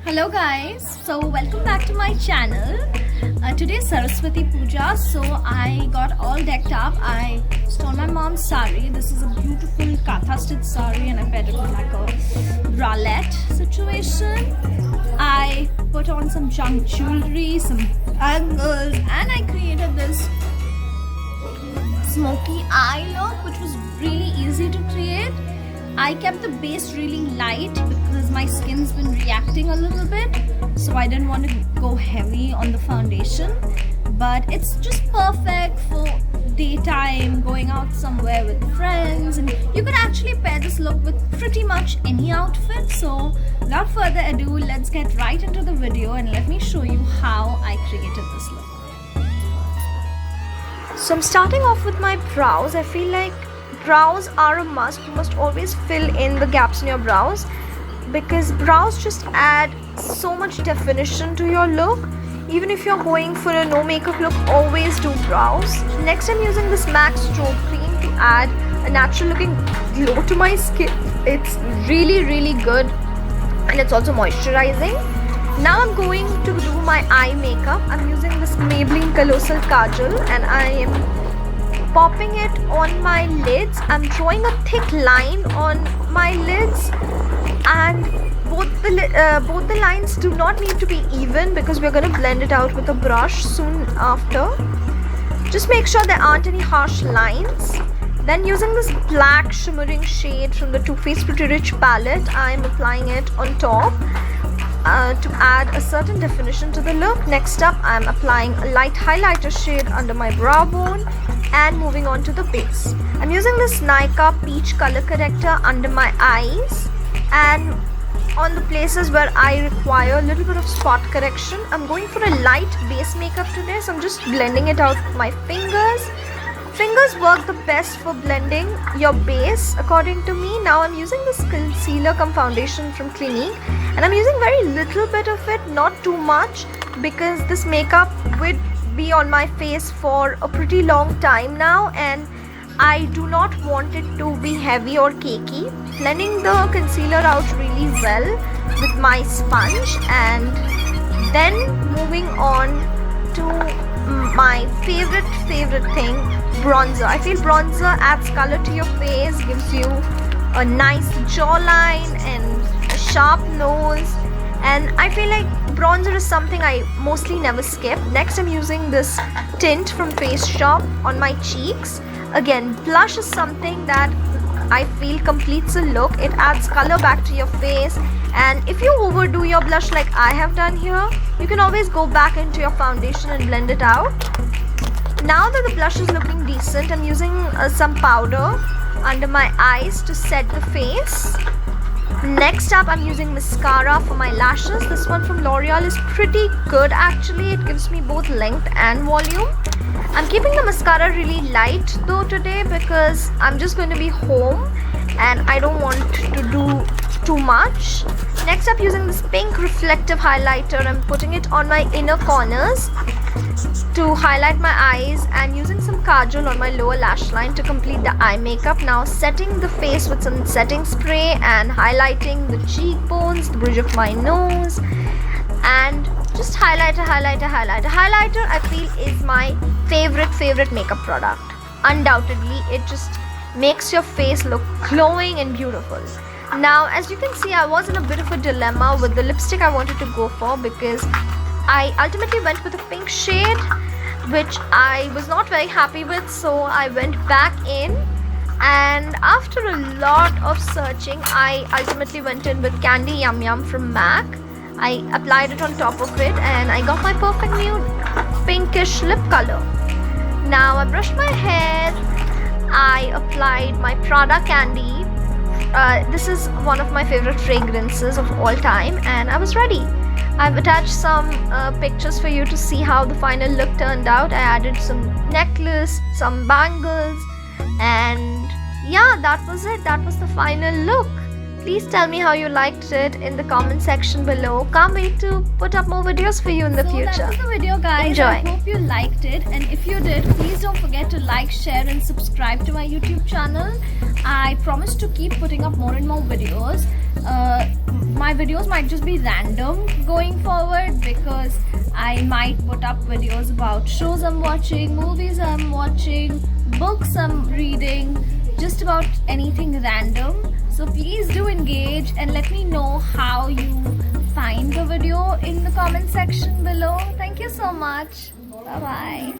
Hello guys, so welcome back to my channel. Today is Saraswati Puja, so I got all decked up. I stole my mom's sari. This is a beautiful katha stitch sari and I paired it with like a bralette situation. I put on some junk jewelry, some bangles, and I created this smoky eye look which was really easy to create. I kept the base really light because my skin's been reacting a little bit, so I didn't want to go heavy on the foundation, but it's just perfect for daytime, going out somewhere with friends, and you could actually pair this look with pretty much any outfit. So without further ado, let's get right into the video and let me show you how I created this look. So I'm starting off with my brows. I feel like brows are a must. You must always fill in the gaps in your brows because brows just add so much definition to your look. Even if you're going for a no makeup look, always do brows. Next, I'm using this MAC Strobe Cream to add a natural looking glow to my skin. It's really good and it's also moisturizing. Now I'm going to do my eye makeup. I'm using this Maybelline Colossal Kajal and I am popping it on my lids. I'm drawing a thick line on my lids, and both the lines do not need to be even because we're going to blend it out with a brush soon after. Just make sure there aren't any harsh lines. Then using this black shimmering shade from the Too Faced Pretty Rich palette, I'm applying it on top to add a certain definition to the look. Next up, I'm applying a light highlighter shade under my brow bone and moving on to the base. I'm using this Nykaa Peach Color Corrector under my eyes and on the places where I require a little bit of spot correction. I'm going for a light base makeup today, so I'm just blending it out with my fingers. Fingers work the best for blending your base according to me. Now I'm using this concealer cum foundation from Clinique and I'm using very little bit of it, not too much, because this makeup would be on my face for a pretty long time now and I do not want it to be heavy or cakey. Blending the concealer out really well with my sponge and then moving on to my favorite thing, bronzer. I feel bronzer adds color to your face, gives you a nice jawline and a sharp nose, and I feel like bronzer is something I mostly never skip. Next, I'm using this tint from Face Shop on my cheeks. Again, blush is something that I feel completes a look. It adds color back to your face, and if you overdo your blush like I have done here, you can always go back into your foundation and blend it out. Now that the blush is looking decent, I'm using some powder under my eyes to set the face. Next up, I'm using mascara for my lashes. This one from L'Oreal is pretty good actually. It gives me both length and volume. I'm keeping the mascara really light though today because I'm just going to be home and I don't want to do too much. Next up, using this pink reflective highlighter, I'm putting it on my inner corners to highlight my eyes and using some kajal on my lower lash line to complete the eye makeup. Now setting the face with some setting spray and highlighting the cheekbones, the bridge of my nose, and just highlighter. Highlighter I feel is my favorite makeup product. Undoubtedly, it just makes your face look glowing and beautiful. Now, as you can see, I was in a bit of a dilemma with the lipstick I wanted to go for because I ultimately went with a pink shade which I was not very happy with, so I went back in and after a lot of searching I ultimately went in with Candy Yum Yum from MAC. I applied it on top of it and I got my perfect nude pinkish lip color. Now I brushed my hair, I applied my Prada Candy. This is one of my favorite fragrances of all time and I was ready. I've attached some pictures for you to see how the final look turned out. I added some necklace, some bangles, and yeah, that was it. That was the final look. Please tell me how you liked it in the comment section below. Can't wait to put up more videos for you in the future. That was the video, guys. Enjoy. I hope you liked it, and if you did, please don't forget to like, share and subscribe to my YouTube channel. I promise to keep putting up more and more videos. my videos might just be random going forward, because I might put up videos about shows I'm watching, movies I'm watching, books I'm reading, just about anything random. So please do engage and let me know how you find the video in the comment section below. Thank you so much. Bye bye.